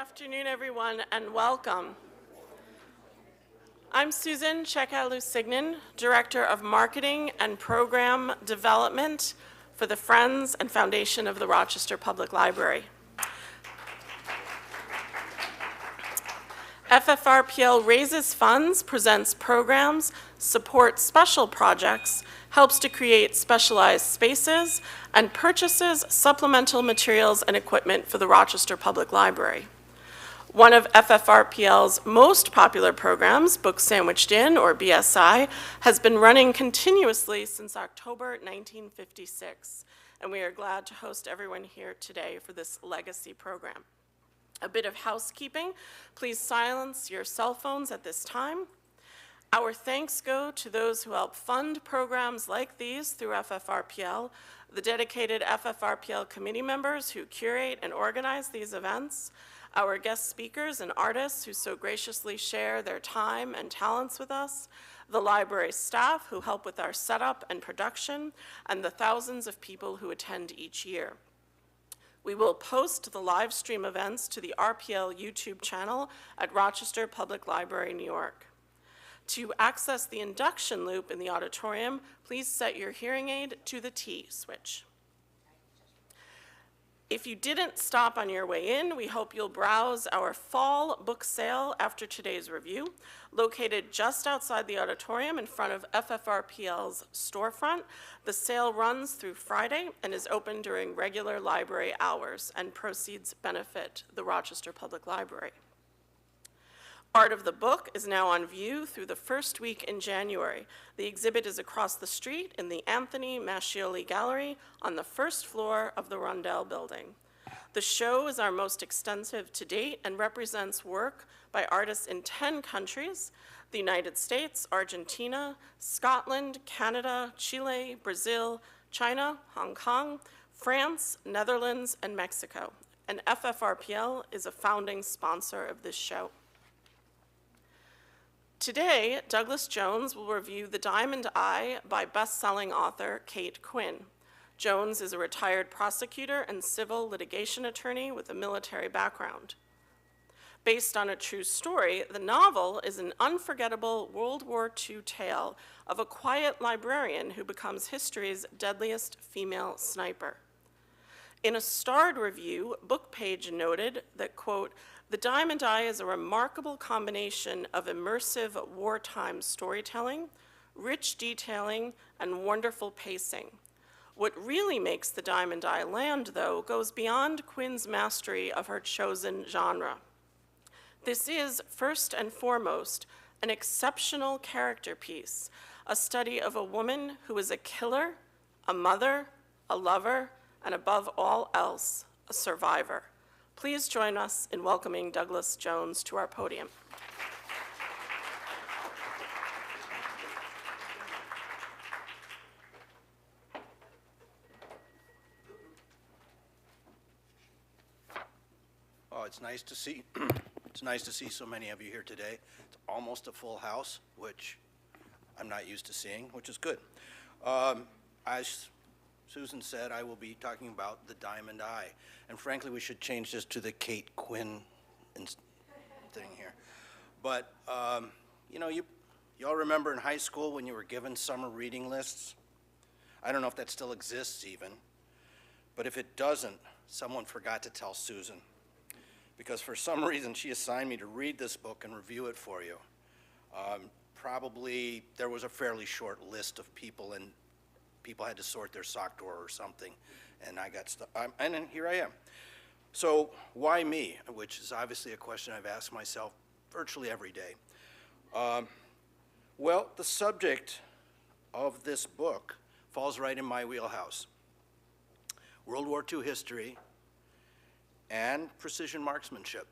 Good afternoon, everyone, and welcome. I'm Susan Chekalu-Signan, Director of Marketing and Program Development for the Friends and Foundation of the Rochester Public Library. FFRPL raises funds, presents programs, supports special projects, helps to create specialized spaces, and purchases supplemental materials and equipment for the Rochester Public Library. One of FFRPL's most popular programs, Book Sandwiched In, or BSI, has been running continuously since October 1956, and we are glad to host everyone here today for this legacy program. A bit of housekeeping. Please silence your cell phones at this time. Our thanks go to those who help fund programs like these through FFRPL, the dedicated FFRPL committee members who curate and organize these events, our guest speakers and artists who so graciously share their time and talents with us, the library staff who help with our setup and production, and the thousands of people who attend each year. We will post the live stream events to the RPL YouTube channel at Rochester Public Library, New York. To access the induction loop in the auditorium, please set your hearing aid to the T switch. If you didn't stop on your way in, we hope you'll browse our fall book sale after today's review, located just outside the auditorium in front of FFRPL's storefront. The sale runs through Friday and is open during regular library hours, and proceeds benefit the Rochester Public Library. Art of the Book is now on view through the first week in January. The exhibit is across the street in the Anthony Mascioli Gallery on the first floor of the Rundell Building. The show is our most extensive to date and represents work by artists in 10 countries: the United States, Argentina, Scotland, Canada, Chile, Brazil, China, Hong Kong, France, Netherlands, and Mexico. And FFRPL is a founding sponsor of this show. Today, Douglas Jones will review The Diamond Eye by best-selling author Kate Quinn. Jones is a retired prosecutor and civil litigation attorney with a military background. Based on a true story, the novel is an unforgettable World War II tale of a quiet librarian who becomes history's deadliest female sniper. In a starred review, Bookpage noted that, quote, "The Diamond Eye is a remarkable combination of immersive wartime storytelling, rich detailing, and wonderful pacing. What really makes The Diamond Eye land, though, goes beyond Quinn's mastery of her chosen genre. This is, first and foremost, an exceptional character piece, a study of a woman who is a killer, a mother, a lover, and above all else, a survivor." Please join us in welcoming Douglas Jones to our podium. Oh, it's nice to see. It's nice to see so many of you here today. It's almost a full house, which I'm not used to seeing, which is good. As Susan said, I will be talking about The Diamond Eye. And frankly, we should change this to the Kate Quinn thing here. But, you know, you all remember in high school when you were given summer reading lists? I don't know if that still exists even. But if it doesn't, someone forgot to tell Susan. Because for some reason, she assigned me to read this book and review it for you. Probably there was a fairly short list of people, and people had to sort their sock drawer or something, and I got stuck, and then here I am. So why me? Which is obviously a question I've asked myself virtually every day. Well, the subject of this book falls right in my wheelhouse. World War II history and precision marksmanship.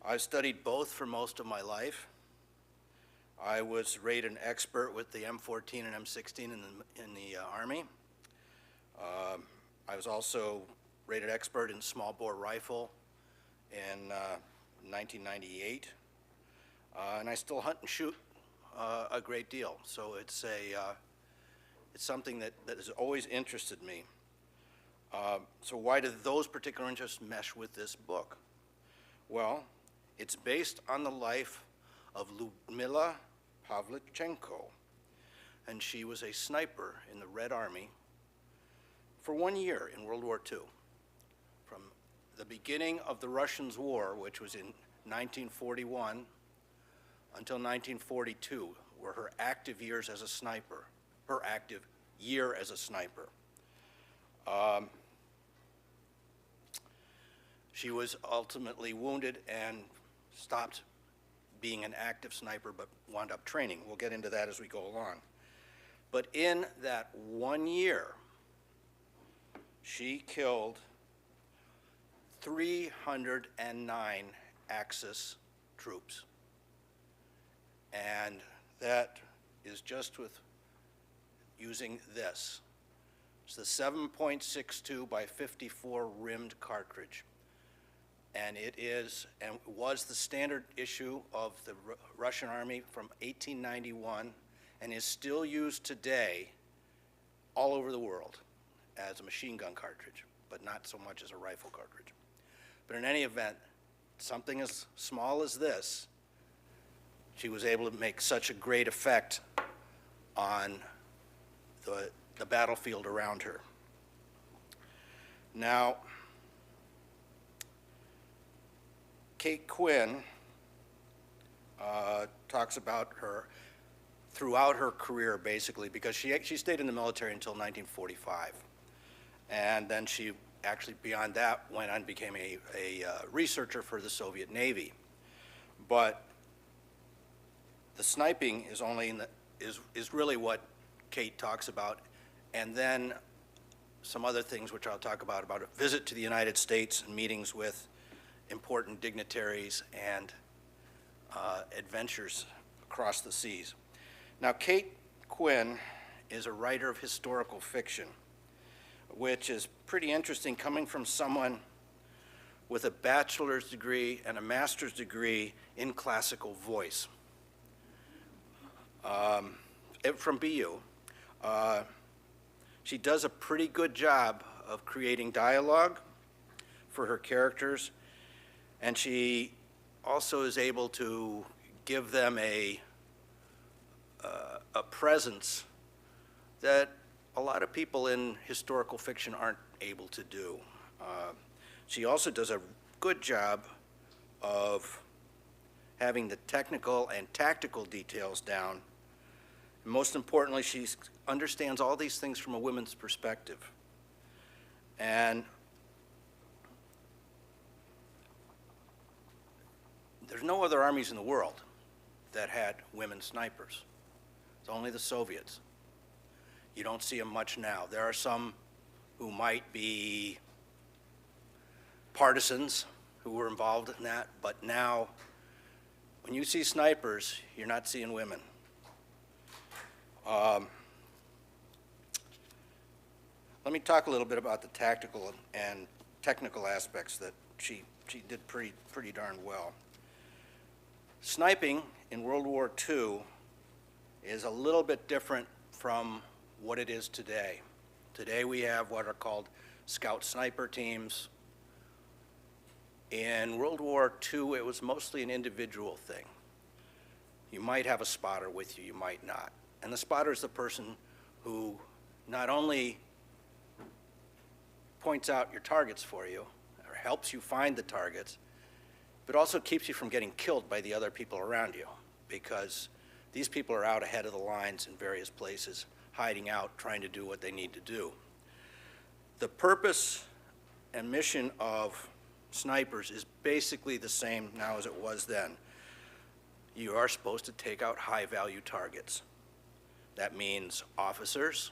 I've studied both for most of my life. I was rated an expert with the M14 and M16 in the Army. I was also rated expert in small bore rifle in 1998. And I still hunt and shoot a great deal. So it's something that has always interested me. So why do those particular interests mesh with this book? Well, it's based on the life of Lyudmila Pavlichenko, and she was a sniper in the Red Army for 1 year in World War II. From the beginning of the Russians' war, which was in 1941, until 1942, were her active years as a sniper, her active year as a sniper. She was ultimately wounded and stopped being an active sniper, but wound up training. We'll get into that as we go along. But in that 1 year, she killed 309 Axis troops. And that is just with using this. It's the 7.62 by 54 rimmed cartridge. And it is, and was the standard issue of the Russian Army from 1891 and is still used today all over the world as a machine gun cartridge, but not so much as a rifle cartridge. But in any event, something as small as this, she was able to make such a great effect on the battlefield around her. Now, Kate Quinn talks about her throughout her career, basically, because she stayed in the military until 1945. And then she actually, beyond that, went on and became a researcher for the Soviet Navy. But the sniping is only is really what Kate talks about. And then some other things which I'll talk about a visit to the United States and meetings with important dignitaries and adventures across the seas. Now, Kate Quinn is a writer of historical fiction, which is pretty interesting coming from someone with a bachelor's degree and a master's degree in classical voice from BU. She does a pretty good job of creating dialogue for her characters, and she also is able to give them a presence that a lot of people in historical fiction aren't able to do. She also does a good job of having the technical and tactical details down. And most importantly, she understands all these things from a woman's perspective. And there's no other armies in the world that had women snipers. It's only the Soviets. You don't see them much now. There are some who might be partisans who were involved in that, but now, when you see snipers, you're not seeing women. Let me talk a little bit about the tactical and technical aspects that she did pretty darn well. Sniping in World War II is a little bit different from what it is today. Today we have what are called scout sniper teams. In World War II, it was mostly an individual thing. You might have a spotter with you, you might not. And the spotter is the person who not only points out your targets for you, or helps you find the targets, but also keeps you from getting killed by the other people around you, because these people are out ahead of the lines in various places, hiding out, trying to do what they need to do. The purpose and mission of snipers is basically the same now as it was then. You are supposed to take out high-value targets. That means officers,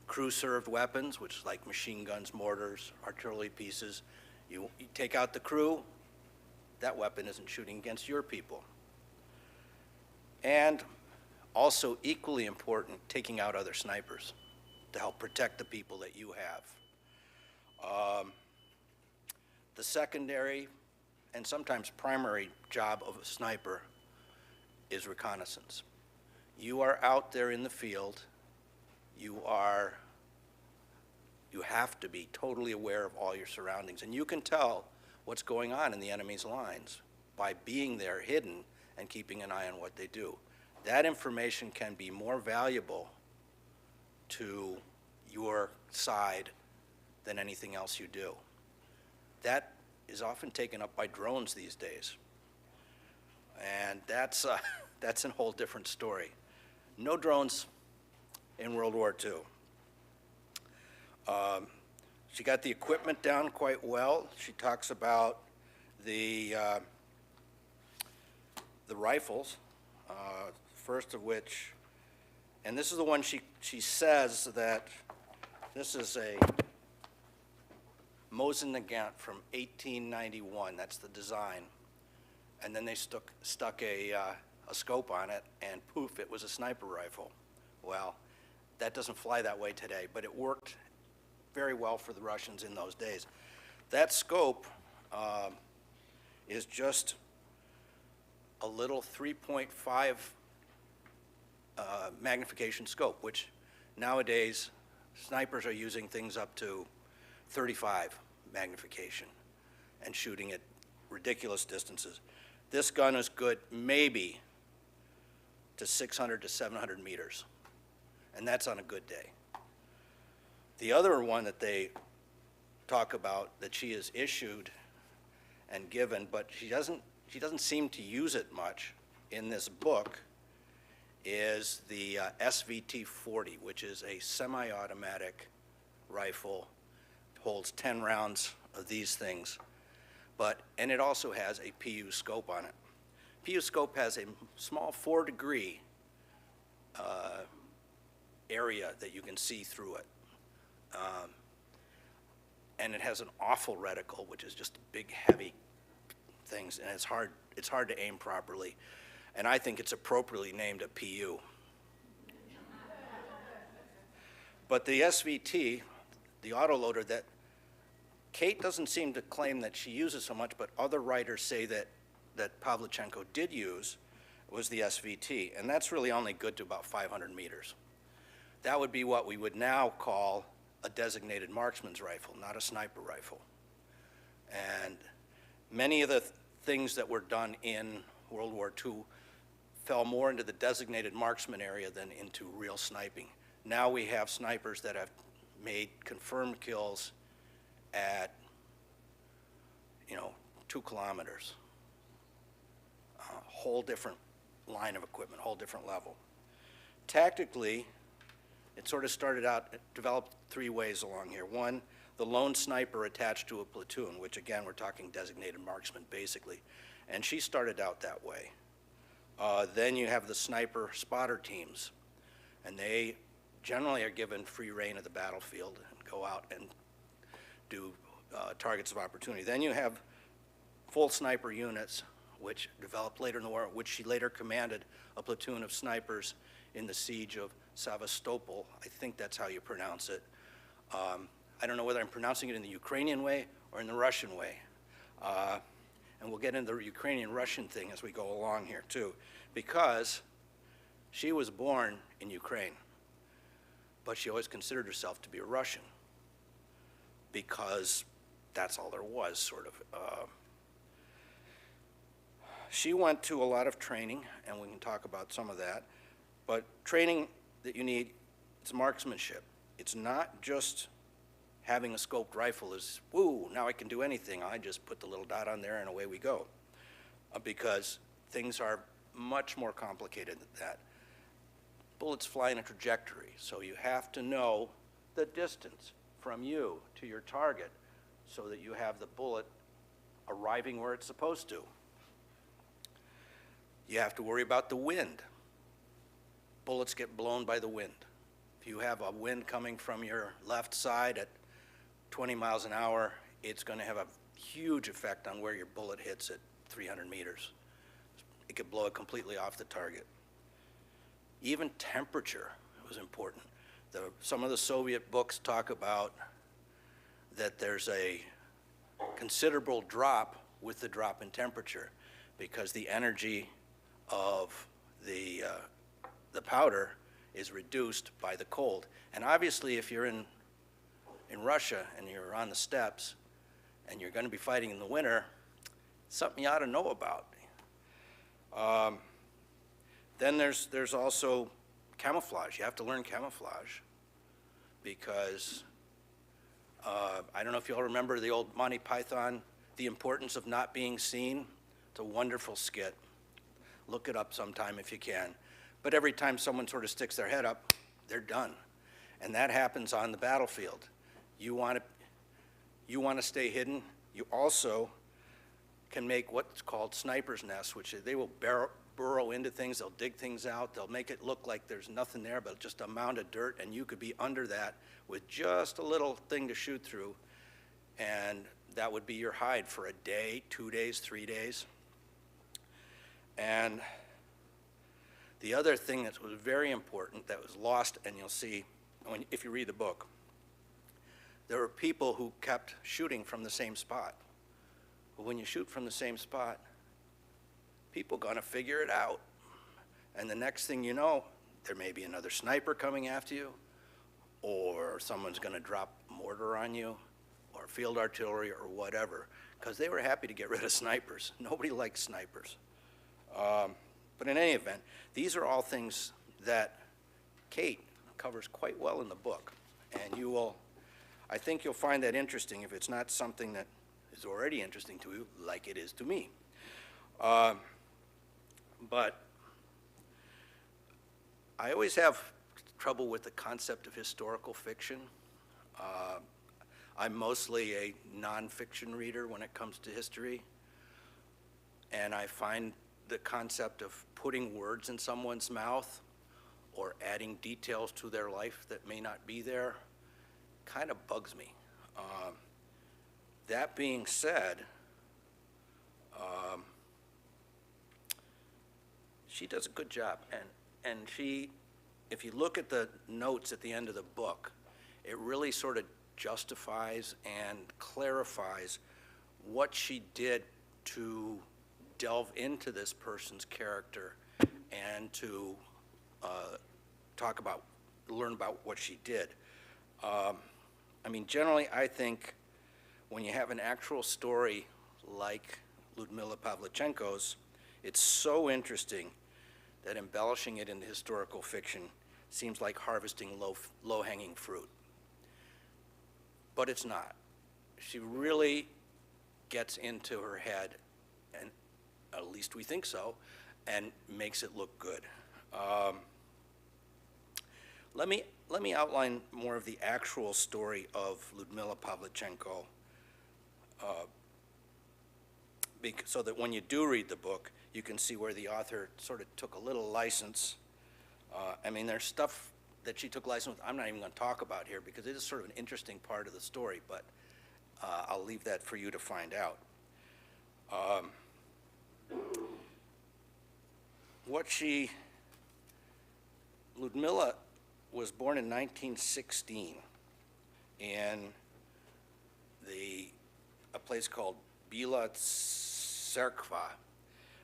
crew-served weapons, which is like machine guns, mortars, artillery pieces. You take out the crew, that weapon isn't shooting against your people. And also equally important, taking out other snipers to help protect the people that you have. The secondary and sometimes primary job of a sniper is reconnaissance. You are out there in the field. You have to be totally aware of all your surroundings. And you can tell what's going on in the enemy's lines by being there hidden and keeping an eye on what they do. That information can be more valuable to your side than anything else you do. That is often taken up by drones these days. And that's a whole different story. No drones in World War II. She got the equipment down quite well. She talks about the rifles, first of which, and this is the one she says that this is a Mosin Nagant from 1891. That's the design. And then they stuck a scope on it, and poof, it was a sniper rifle. Well, that doesn't fly that way today, but it worked very well for the Russians in those days. That scope is just a little 3.5 magnification scope, which nowadays snipers are using things up to 35 magnification and shooting at ridiculous distances. This gun is good maybe to 600 to 700 meters, and that's on a good day. The other one that they talk about that she is issued and given, but she doesn't seem to use it much in this book, is the SVT-40, which is a semi-automatic rifle. It holds 10 rounds of these things, and it also has a PU scope on it. PU scope has a small 4-degree area that you can see through it. And it has an awful reticle, which is just big, heavy things, and it's hard to aim properly. And I think it's appropriately named a PU. But the SVT, the autoloader that Kate doesn't seem to claim that she uses so much, but other writers say that Pavlichenko did use, was the SVT, and that's really only good to about 500 meters. That would be what we would now call a designated marksman's rifle, not a sniper rifle. And many of the things that were done in World War II fell more into the designated marksman area than into real sniping. Now we have snipers that have made confirmed kills at, 2 kilometers. Whole different line of equipment, whole different level. Tactically, it sort of started out, it developed 3 ways along here. One, the lone sniper attached to a platoon, which again, we're talking designated marksman basically. And she started out that way. Then you have the sniper spotter teams, and they generally are given free rein of the battlefield and go out and do targets of opportunity. Then you have full sniper units, which developed later in the war, which she later commanded a platoon of snipers in the siege of Sevastopol. I think that's how you pronounce it. I don't know whether I'm pronouncing it in the Ukrainian way or in the Russian way. And we'll get into the Ukrainian-Russian thing as we go along here too, because she was born in Ukraine, but she always considered herself to be a Russian because that's all there was, sort of. She went to a lot of training, and we can talk about some of that, but training that you need, it's marksmanship. It's not just having a scoped rifle is, woo, now I can do anything. I just put the little dot on there and away we go. Because things are much more complicated than that. Bullets fly in a trajectory, so you have to know the distance from you to your target so that you have the bullet arriving where it's supposed to. You have to worry about the wind. Bullets get blown by the wind. If you have a wind coming from your left side at 20 miles an hour, it's going to have a huge effect on where your bullet hits at 300 meters. It could blow it completely off the target. Even temperature was important. Some of the Soviet books talk about that there's a considerable drop with the drop in temperature because the energy of the powder is reduced by the cold. And obviously, if you're in Russia and you're on the steppes and you're going to be fighting in the winter, something you ought to know about. Then there's also camouflage. You have to learn camouflage because I don't know if you all remember the old Monty Python, The Importance of Not Being Seen. It's a wonderful skit. Look it up sometime if you can. But every time someone sort of sticks their head up, they're done. And that happens on the battlefield. You want to stay hidden. You also can make what's called sniper's nests, which they will burrow into things, they'll dig things out, they'll make it look like there's nothing there, but just a mound of dirt, and you could be under that with just a little thing to shoot through, and that would be your hide for a day, 2 days, 3 days. And the other thing that was very important that was lost, and you'll see if you read the book, there were people who kept shooting from the same spot. But when you shoot from the same spot, people are going to figure it out. And the next thing you know, there may be another sniper coming after you, or someone's going to drop mortar on you, or field artillery, or whatever, because they were happy to get rid of snipers. Nobody likes snipers. But in any event, these are all things that Kate covers quite well in the book. And I think you'll find that interesting if it's not something that is already interesting to you, like it is to me. But I always have trouble with the concept of historical fiction. I'm mostly a nonfiction reader when it comes to history, and I find the concept of putting words in someone's mouth or adding details to their life that may not be there kind of bugs me. That being said, she does a good job, and if you look at the notes at the end of the book, it really sort of justifies and clarifies what she did to delve into this person's character and to learn about what she did. I mean, generally, I think when you have an actual story like Lyudmila Pavlichenko's, it's so interesting that embellishing it into historical fiction seems like harvesting low-hanging fruit. But it's not. She really gets into her head, and at least we think so, and makes it look good. Let me outline more of the actual story of Lyudmila Pavlichenko, so that when you do read the book, you can see where the author sort of took a little license. I mean, there's stuff that she took license with I'm not even going to talk about here because it is sort of an interesting part of the story, but I'll leave that for you to find out. Lyudmila was born in 1916 in a place called Bila Tserkva,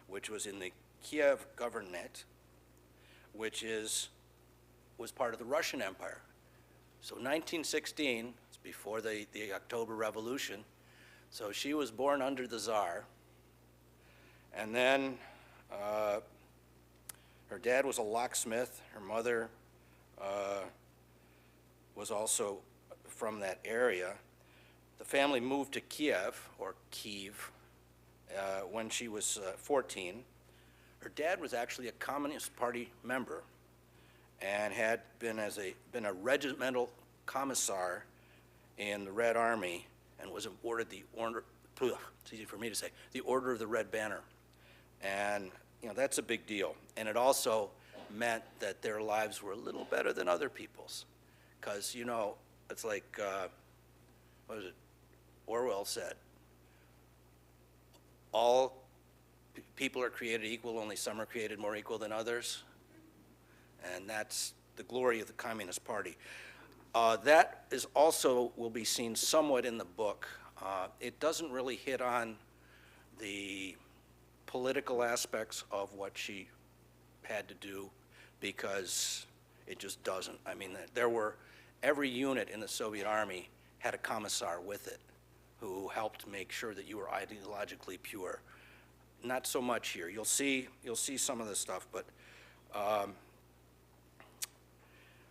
which was in the Kiev Governorate, which was part of the Russian Empire. So 1916, it's before the October Revolution, so she was born under the Tsar, and then her dad was a locksmith, her mother was also from that area. The family moved to Kiev, or Kiev, when she was 14. Her dad was actually a Communist Party member and had been a regimental commissar in the Red Army and was awarded the order, it's easy for me to say, the Order of the Red Banner. And that's a big deal. And it also meant that their lives were a little better than other people's. Because, it's like, what was it, Orwell said, all people are created equal, only some are created more equal than others. And that's the glory of the Communist Party. That is also will be seen somewhat in the book. It doesn't really hit on the political aspects of what she had to do because it just doesn't. I mean, every unit in the Soviet Army had a commissar with it. who helped make sure that you were ideologically pure. Not so much here. You'll see some of this stuff, but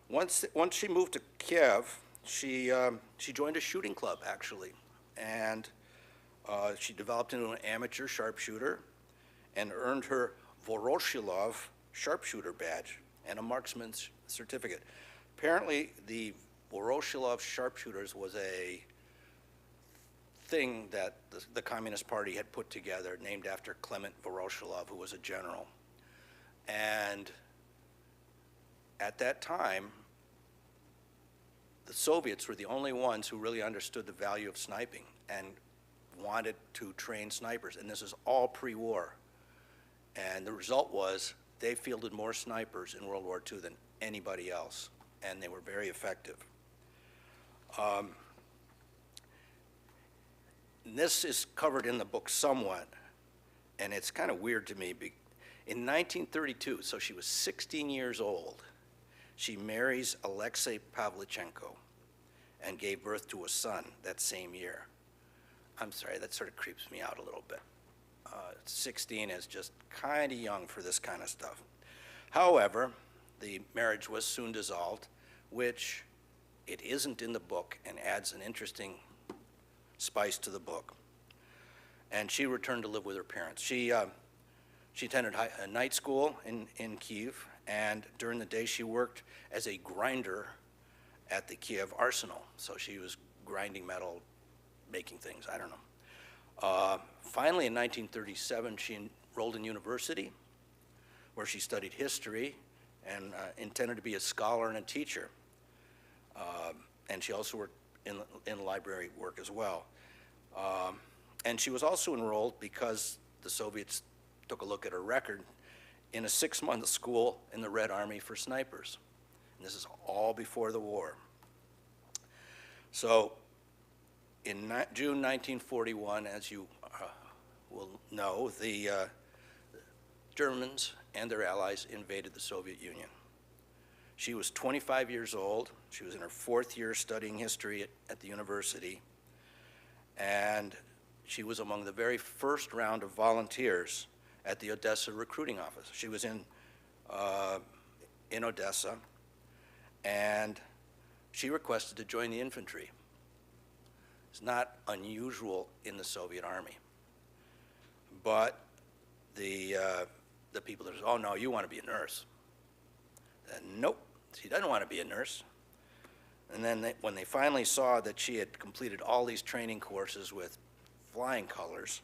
once she moved to Kiev, she joined a shooting club, actually, and she developed into an amateur sharpshooter and earned her Voroshilov sharpshooter badge and a marksman's certificate. Apparently, the Voroshilov sharpshooters was a thing that the Communist Party had put together, named after Clement Voroshilov, who was a general. And at that time, the Soviets were the only ones who really understood the value of sniping and wanted to train snipers. And this is all pre-war. And the result was they fielded more snipers in World War II than anybody else, and they were very effective. This is covered in the book somewhat, and it's kind of weird to me. In 1932, so she was 16 years old, she marries Alexei Pavlichenko and gave birth to a son that same year. I'm sorry, that sort of creeps me out a little bit. 16 is just kind of young for this kind of stuff. However, the marriage was soon dissolved, which it isn't in the book and adds an interesting spice to the book. And she returned to live with her parents. She attended a night school in Kiev, and during the day she worked as a grinder at the Kiev arsenal. So she was grinding metal, making things, I don't know. Finally, in 1937, she enrolled in university, where she studied history and intended to be a scholar and a teacher. And she also worked in library work as well. And she was also enrolled, because the Soviets took a look at her record, in a 6-month school in the Red Army for snipers. And this is all before the war. So in June 1941, as you will know, the Germans and their allies invaded the Soviet Union. She was 25 years old. She was in her 4th year studying history at the university. And she was among the very first round of volunteers at the Odessa recruiting office. She was in Odessa, and she requested to join the infantry. It's not unusual in the Soviet Army. But the people that said, oh no, you want to be a nurse. Nope, she doesn't want to be a nurse. And then when they finally saw that she had completed all these training courses with flying colors,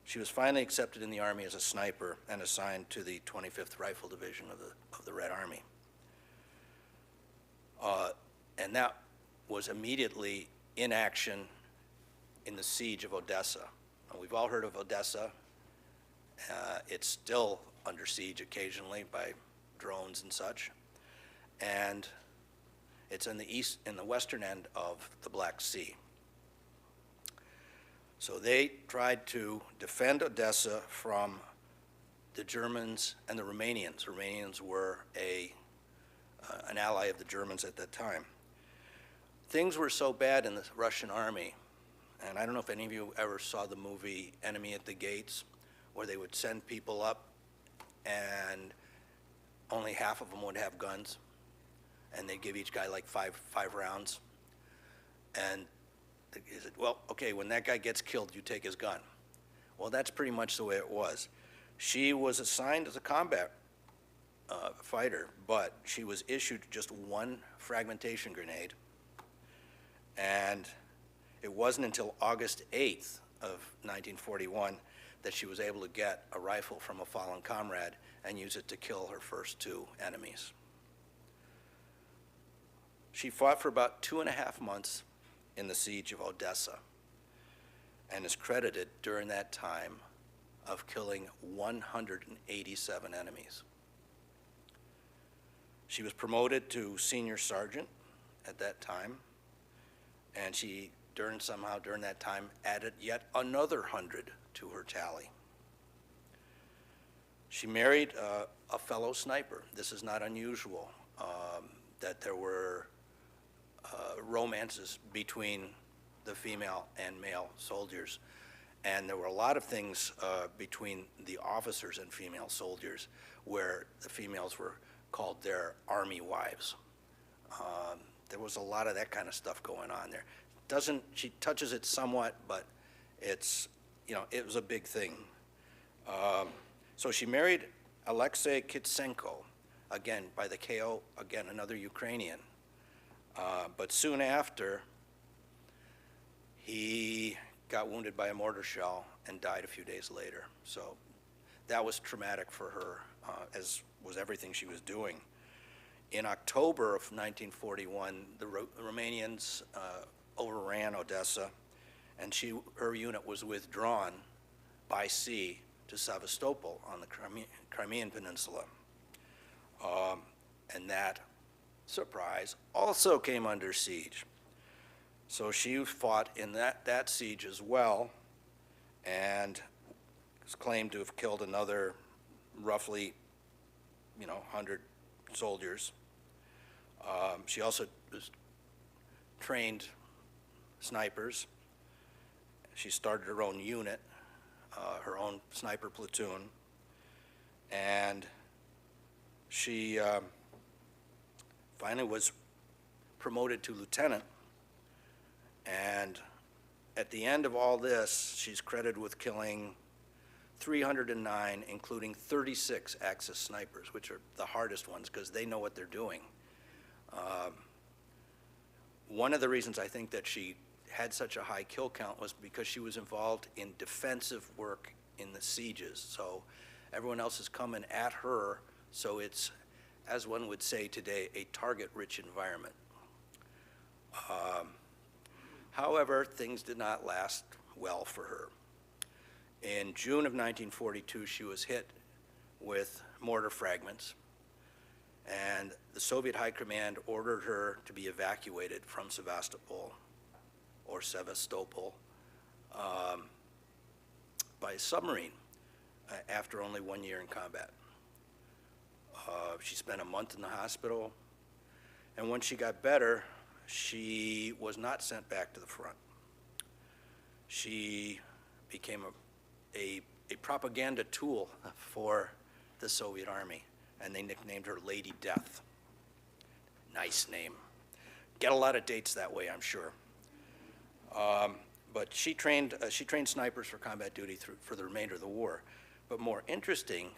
she was finally accepted in the Army as a sniper and assigned to the 25th Rifle Division of the Red Army. And that was immediately in action in the siege of Odessa. And we've all heard of Odessa. It's still under siege occasionally by drones and such. And it's in the western end of the Black Sea. So they tried to defend Odessa from the Germans and the Romanians. Romanians were an ally of the Germans at that time. Things were so bad in the Russian army, and I don't know if any of you ever saw the movie Enemy at the Gates, where they would send people up and only half of them would have guns, and they'd give each guy like five rounds. And they said, well, okay, when that guy gets killed, you take his gun. Well, that's pretty much the way it was. She was assigned as a combat fighter, but she was issued just one fragmentation grenade. And it wasn't until August 8th of 1941 that she was able to get a rifle from a fallen comrade and use it to kill her first 2 enemies. She fought for about 2.5 months in the siege of Odessa and is credited during that time of killing 187 enemies. She was promoted to senior sergeant at that time, and she somehow during that time added yet another 100 to her tally. She married a fellow sniper. This is not unusual, that there were romances between the female and male soldiers. And there were a lot of things between the officers and female soldiers where the females were called their army wives. There was a lot of that kind of stuff going on there. She touches it somewhat, but it's, it was a big thing. So she married Alexei Kitsenko, again, by the KO, again, another Ukrainian. But soon after, he got wounded by a mortar shell and died a few days later. So that was traumatic for her, as was everything she was doing. In October of 1941, the Romanians overran Odessa, and her unit was withdrawn by sea to Sevastopol on the Crimean Peninsula. And that, surprise, also came under siege. So she fought in that siege as well, and is claimed to have killed another roughly, 100 soldiers. She also trained snipers. She started her own unit, her own sniper platoon, and she finally was promoted to lieutenant. And at the end of all this, she's credited with killing 309, including 36 Axis snipers, which are the hardest ones because they know what they're doing. One of the reasons I think that she had such a high kill count was because she was involved in defensive work in the sieges. So everyone else is coming at her, so it's, as one would say today, a target-rich environment. However, things did not last well for her. In June of 1942, she was hit with mortar fragments, and the Soviet High Command ordered her to be evacuated from Sevastopol by submarine after only 1 year in combat. She spent a month in the hospital, and when she got better, she was not sent back to the front. She became a propaganda tool for the Soviet Army, and they nicknamed her Lady Death. Nice name. Get a lot of dates that way, I'm sure. But she trained snipers for combat duty for the remainder of the war. But more interesting,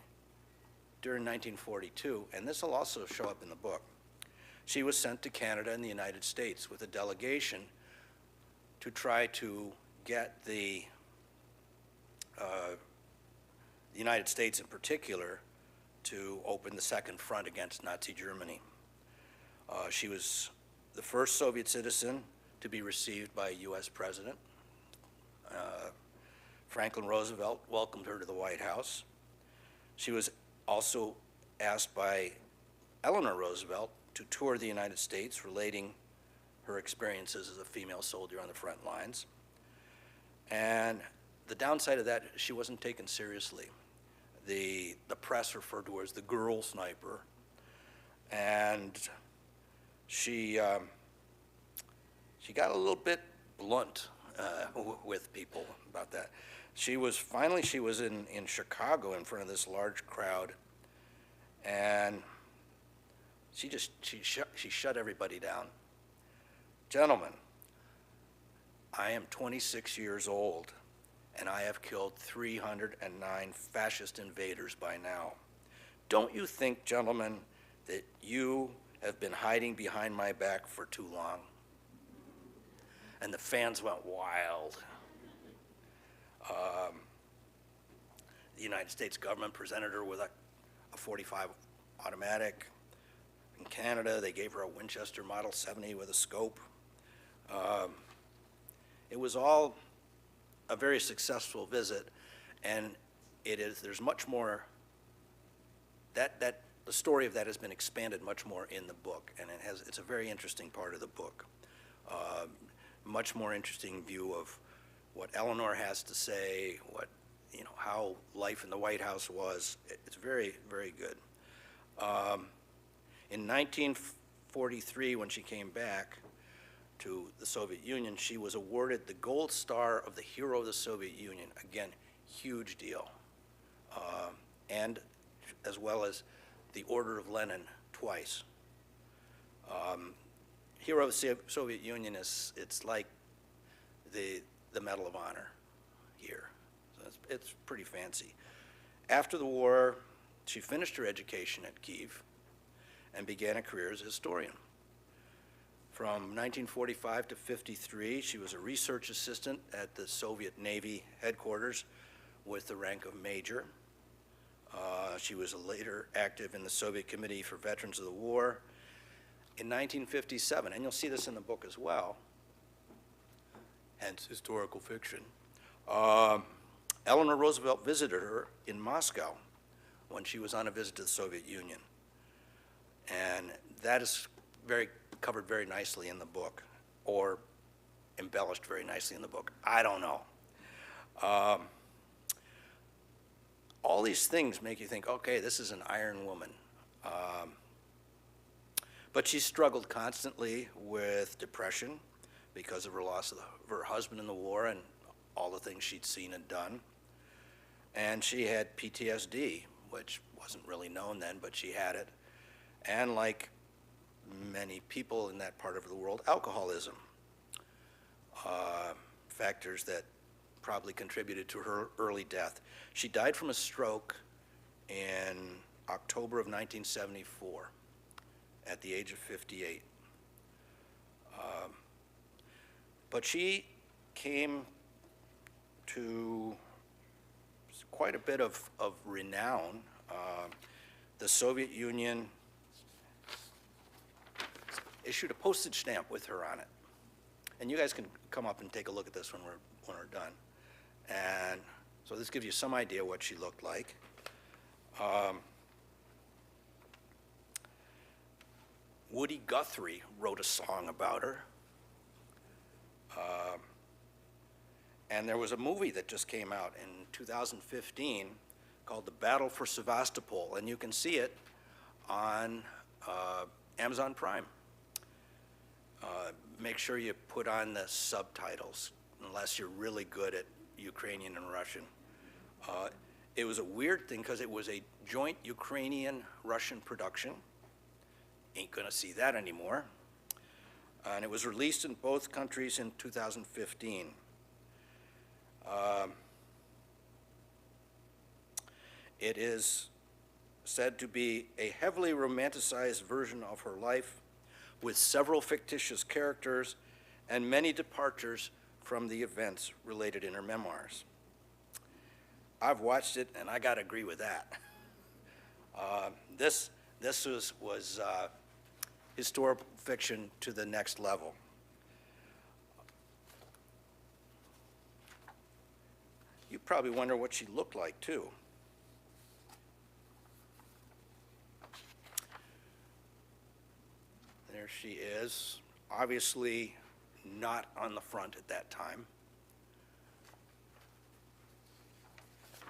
during 1942, and this will also show up in the book, she was sent to Canada and the United States with a delegation to try to get the United States in particular to open the second front against Nazi Germany. She was the first Soviet citizen to be received by a U.S. president. Franklin Roosevelt welcomed her to the White House. She was also asked by Eleanor Roosevelt to tour the United States, relating her experiences as a female soldier on the front lines. And the downside of that, she wasn't taken seriously. The press referred to her as the girl sniper, and she got a little bit blunt with people about that. She was in Chicago in front of this large crowd, and she shut everybody down. Gentlemen, I am 26 years old, and I have killed 309 fascist invaders by now. Don't you think, gentlemen, that you have been hiding behind my back for too long? And the fans went wild. The United States government presented her with a .45 automatic. In Canada, they gave her a Winchester Model 70 with a scope. It was all a very successful visit, and there's much more, the story of that has been expanded much more in the book, and it's a very interesting part of the book. Much more interesting view of what Eleanor has to say, how life in the White House was. It's very, very good. In 1943, when she came back to the Soviet Union, she was awarded the Gold Star of the Hero of the Soviet Union. Again, huge deal. And as well as the Order of Lenin twice. Hero of the Soviet Union it's like the Medal of Honor here. So it's pretty fancy. After the war, she finished her education at Kyiv and began a career as a historian. From 1945 to 53, she was a research assistant at the Soviet Navy headquarters with the rank of major. She was later active in the Soviet Committee for Veterans of the War. In 1957, and you'll see this in the book as well, hence historical fiction, Eleanor Roosevelt visited her in Moscow when she was on a visit to the Soviet Union. And that is covered very nicely in the book, or embellished very nicely in the book. I don't know. All these things make you think, okay, this is an iron woman. But she struggled constantly with depression because of her loss of her husband in the war and all the things she'd seen and done. And she had PTSD, which wasn't really known then, but she had it. And like many people in that part of the world, alcoholism. Factors that probably contributed to her early death. She died from a stroke in October of 1974 at the age of 58. But she came to quite a bit of renown. The Soviet Union issued a postage stamp with her on it. And you guys can come up and take a look at this when we're done. And so this gives you some idea what she looked like. Woody Guthrie wrote a song about her. And there was a movie that just came out in 2015 called The Battle for Sevastopol, and you can see it on Amazon Prime. Make sure you put on the subtitles, unless you're really good at Ukrainian and Russian. It was a weird thing because it was a joint Ukrainian-Russian production. Ain't gonna see that anymore. And it was released in both countries in 2015. It is said to be a heavily romanticized version of her life with several fictitious characters and many departures from the events related in her memoirs. I've watched it, and I gotta agree with that. This was historical fiction to the next level. You probably wonder what she looked like, too. There she is, obviously not on the front at that time.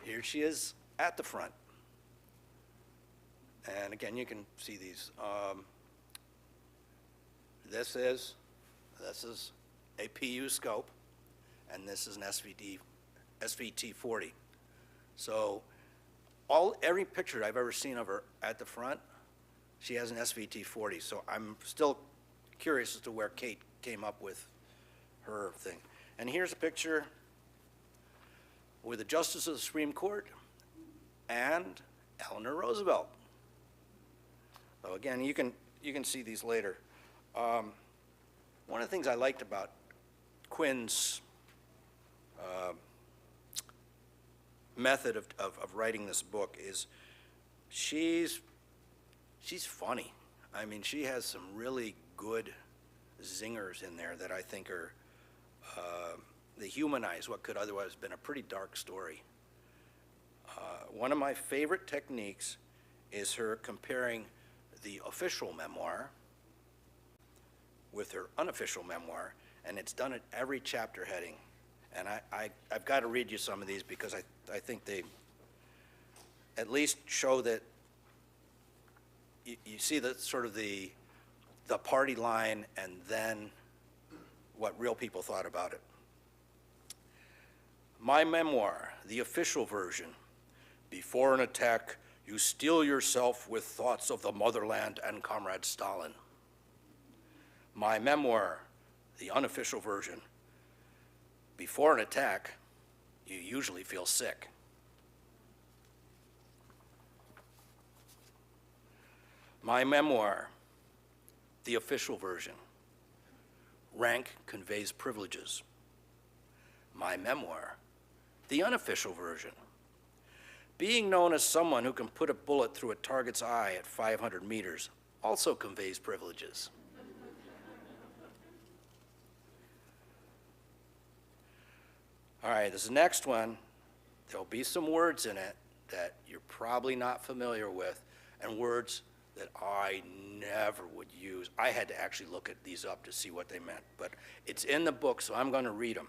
Here she is at the front. And again, you can see these. This is a PU scope, and this is an SVT-40. So every picture I've ever seen of her at the front, she has an SVT-40. So I'm still curious as to where Kate came up with her thing. And here's a picture with the Justice of the Supreme Court and Eleanor Roosevelt. So again, you can see these later. One of the things I liked about Quinn's method of writing this book is she's funny. I mean, she has some really good zingers in there that I think are they humanize what could otherwise have been a pretty dark story. One of my favorite techniques is her comparing the official memoir with her unofficial memoir, and it's done at every chapter heading. And I've got to read you some of these because I think they at least show that you see the sort of the party line and then what real people thought about it. My memoir, the official version. Before an attack, you steel yourself with thoughts of the motherland and Comrade Stalin. My memoir, the unofficial version. Before an attack, you usually feel sick. My memoir, the official version. Rank conveys privileges. My memoir, the unofficial version. Being known as someone who can put a bullet through a target's eye at 500 meters also conveys privileges. All right, this next one, there'll be some words in it that you're probably not familiar with, and words that I never would use. I had to actually look at these up to see what they meant, but it's in the book, so I'm going to read them.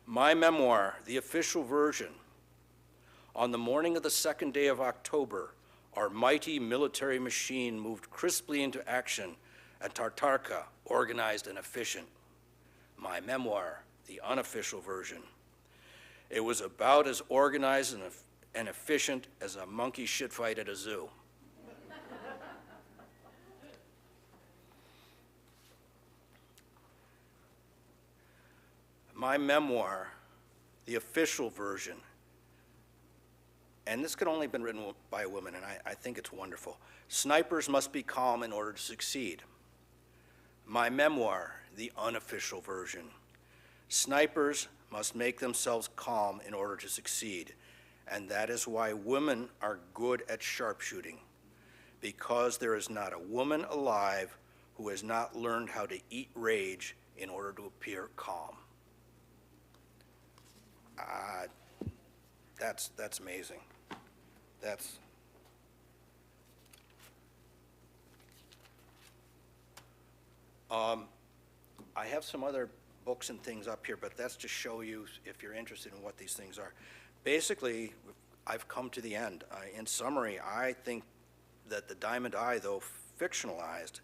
My memoir, the official version. On the morning of the second day of October, our mighty military machine moved crisply into action at Tatarka, organized and efficient. My memoir, the unofficial version. It was about as organized and efficient as a monkey shit fight at a zoo. My memoir, the official version, and this could only have been written by a woman, and I think it's wonderful. Snipers must be calm in order to succeed. My memoir, the unofficial version. Snipers must make themselves calm in order to succeed, and that is why women are good at sharpshooting, because there is not a woman alive who has not learned how to eat rage in order to appear calm. That's amazing. I have some other books and things up here, but that's to show you if you're interested in what these things are. Basically, I've come to the end. In summary, I think that The Diamond Eye, though fictionalized,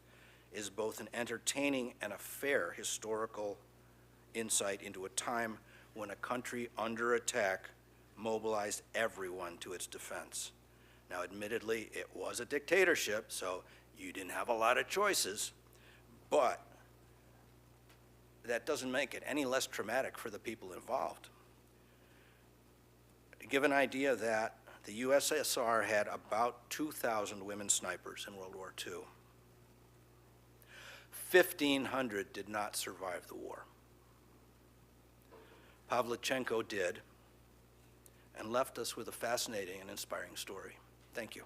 is both an entertaining and a fair historical insight into a time when a country under attack mobilized everyone to its defense. Now, admittedly, it was a dictatorship, so you didn't have a lot of choices, but that doesn't make it any less traumatic for the people involved. To give an idea that the USSR had about 2,000 women snipers in World War II. 1,500 did not survive the war. Pavlichenko did, and left us with a fascinating and inspiring story. Thank you.